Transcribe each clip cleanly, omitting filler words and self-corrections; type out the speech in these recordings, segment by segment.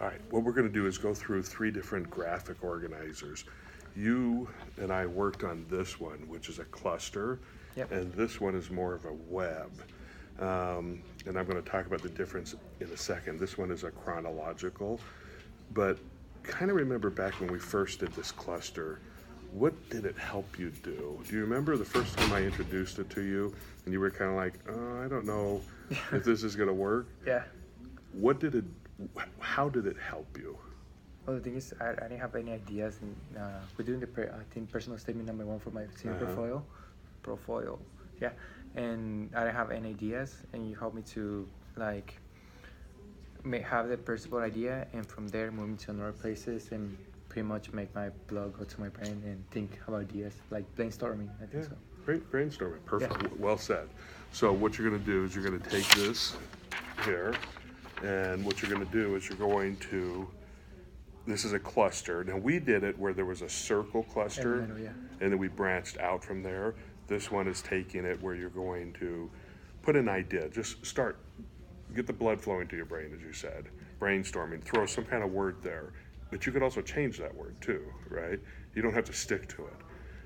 All right, what we're going to do is go through three different graphic organizers. You and I worked on this one, which is a cluster, Yep. and this one is more of a web. And I'm going to talk about the difference in a second. This one is a chronological, but kind of remember back when we first did this cluster, what did it help you do? Do you remember the first time I introduced it to you and you were kind of like, oh, I don't know if this is going to work? Yeah. What did it, how did it help you? Well, the thing is, I didn't have any ideas, and we're doing I think personal statement number one for my senior portfolio, yeah, and I didn't have any ideas, and you helped me to like have the principal idea, and from there move to other places, and pretty much make my blog go to my brain and think about ideas, like brainstorming. I think so. Great brainstorming. Perfect. Yeah. Well said. So what you're going to do is you're going to take this here, and what you're going to do is you're going to, this is a cluster. Now we did it where there was a circle cluster, In the middle, yeah. and then we branched out from there. This one is taking it where you're going to put an idea. Just start, get the blood flowing to your brain, as you said. Brainstorming, throw some kind of word there. But you could also change that word too, right? You don't have to stick to it.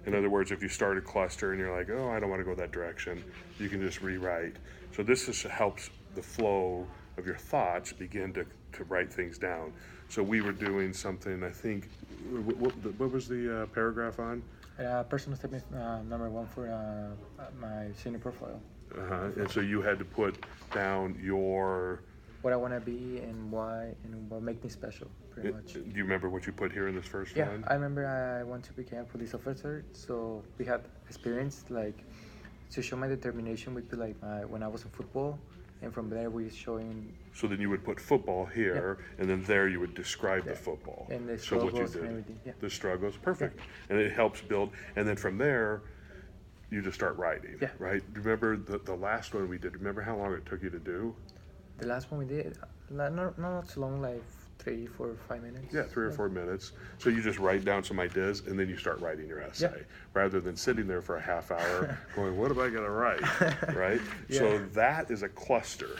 In other words, if you start a cluster and you're like, oh, I don't want to go that direction, you can just rewrite. So this just helps the flow of your thoughts begin to write things down. So we were doing something, I think, what was the paragraph on? Personal statement number one for my senior profile. And so you had to put down your, What I want to be and why and what make me special, pretty much. do you remember what you put here in this first Yeah, one? I remember I want to become a police officer, so we had experience like to show my determination would be like when I was in football, and from there we showing So then you would put football here, and then there you would describe the football. and the So what you struggles and did, everything. Yeah. the struggles, perfect. And it helps build, and then from there, you just start writing, Yeah. right? Remember the last one we did, remember how long it took you to do? The last one we did, not too long, like 3, 4, 5 minutes. Yeah, 3 or 4 minutes. So you just write down some ideas, and then you start writing your essay, rather than sitting there for a half hour going, what am I gonna write, right? So that is a cluster.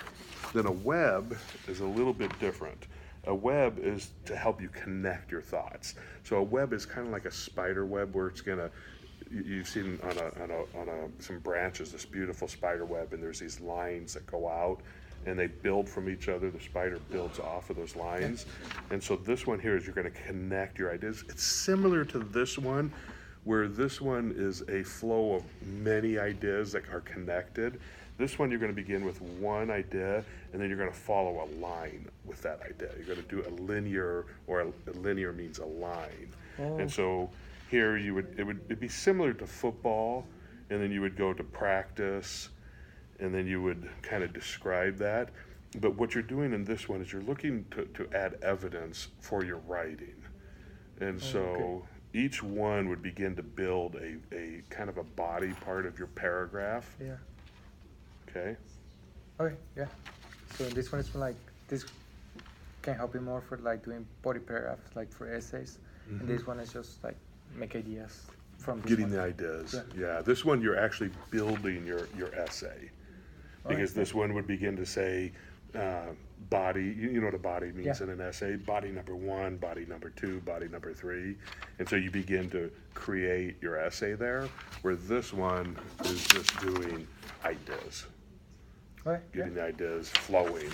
Then a web is a little bit different. A web is to help you connect your thoughts. So a web is kind of like a spider web where it's gonna, you've seen on some branches this beautiful spider web, and there's these lines that go out and they build from each other. The spider builds off of those lines. And so this one here is you're going to connect your ideas. It's similar to this one, where this one is a flow of many ideas that are connected. This one you're going to begin with one idea, and then you're going to follow a line with that idea. You're going to do a linear, or a linear means a line. And so here it'd be similar to football, and then you would go to practice, and then you would kind of describe that. But what you're doing in this one is you're looking to add evidence for your writing. And so each one would begin to build a kind of a body part of your paragraph. Yeah. Okay? Okay. Yeah. So this one is for like this can help you more for like doing body paragraphs, like for essays. And this one is just like make ideas from this Getting one. the ideas. Yeah. This one you're actually building your essay. Because this one would begin to say body, you know what a body means in an essay, body number 1, body number 2, body number 3. And so you begin to create your essay there, where this one is just doing ideas, getting the ideas flowing.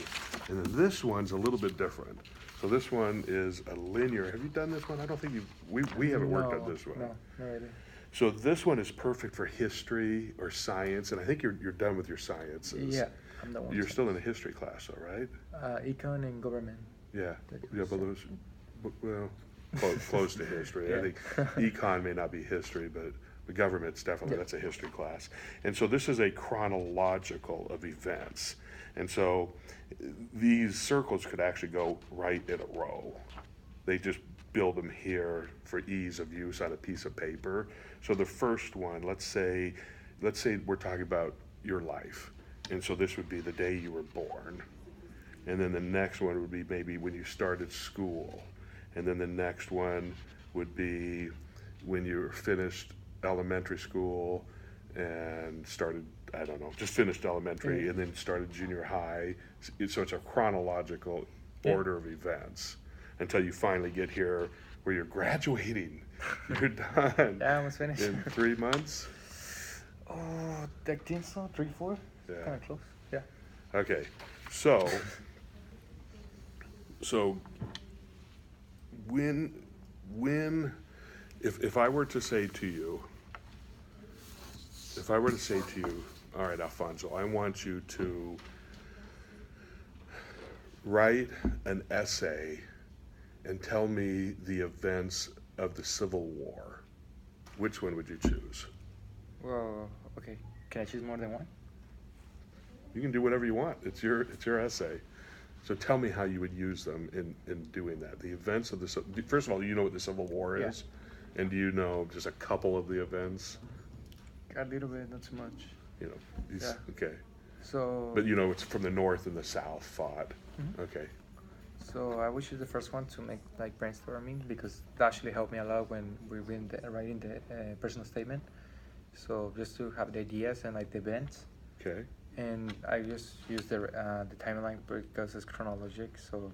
And then this one's a little bit different. So this one is a linear. Have you done this one? I don't think we haven't worked on this one. No, not really. So this one is perfect for history or science, and I think you're done with your sciences. Yeah, I'm the one. You're still in a history class, though, right? Econ and government. Yeah, but those, well, close to history. I think econ may not be history, but the government's definitely, that's a history class. And so this is a chronological of events. And so these circles could actually go right in a row. They just build them here for ease of use on a piece of paper. So the first one, let's say we're talking about your life. And so this would be the day you were born. And then the next one would be maybe when you started school. And then the next one would be when you finished elementary school and started, I don't know, just finished elementary and then started junior high. So it's a chronological order of events. Yeah. you finally get here where you're graduating. You're done. Yeah, I almost finished. In 3 months? Oh, I think so. 3, 4. Yeah. Kind of close. Yeah. Okay. So when if I were to say to you, all right, Alfonso, I want you to write an essay and tell me the events of the Civil War, which one would you choose? Well, okay. Can I choose more than one? You can do whatever you want. It's your essay. So tell me how you would use them in doing that. The events of the first of all, do you know what the Civil War Yeah. is? And do you know just a couple of the events? A little bit, not too much. You know, these, Yeah. okay. So. But you know, it's from the North and the South fought. Mhm. Okay. So I would choose the first one to make like brainstorming because that actually helped me a lot when we're writing the personal statement. So just to have the ideas and like the events, Okay. and I just use the timeline because it's chronologic. So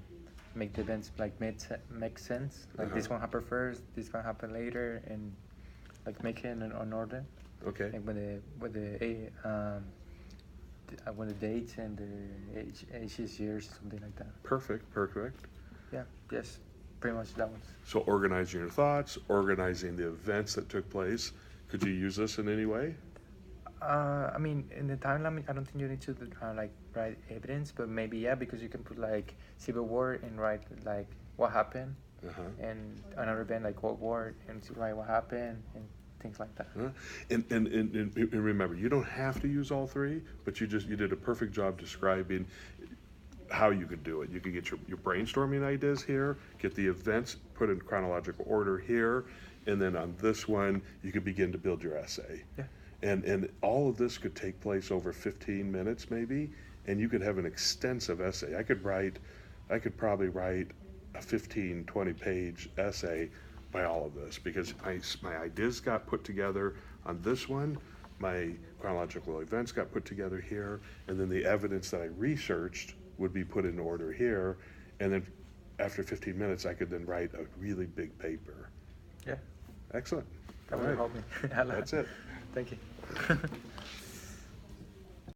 make the events like make sense. Like this one happened first, this one happened later, and like make it in order. Okay. Like when the dates and the ages, years, something like that. Perfect. Yeah, yes, pretty much that one. So organizing your thoughts, organizing the events that took place. Could you use this in any way? I mean, in the timeline, I don't think you need to like write evidence, but maybe yeah, because you can put like Civil War and write like what happened, and another event like World War and write what happened and things like that. And remember, you don't have to use all three, but you did a perfect job describing how you could do it. You could get your brainstorming ideas here, get the events put in chronological order here, and then on this one, you could begin to build your essay. Yeah. And all of this could take place over 15 minutes maybe, and you could have an extensive essay. I could probably write a 15, 20 page essay by all of this because my ideas got put together on this one, my chronological events got put together here, and then the evidence that I researched would be put in order here, and then after 15 minutes I could then write a really big paper. Yeah. Excellent. That All will right. help me. That's it. Thank you.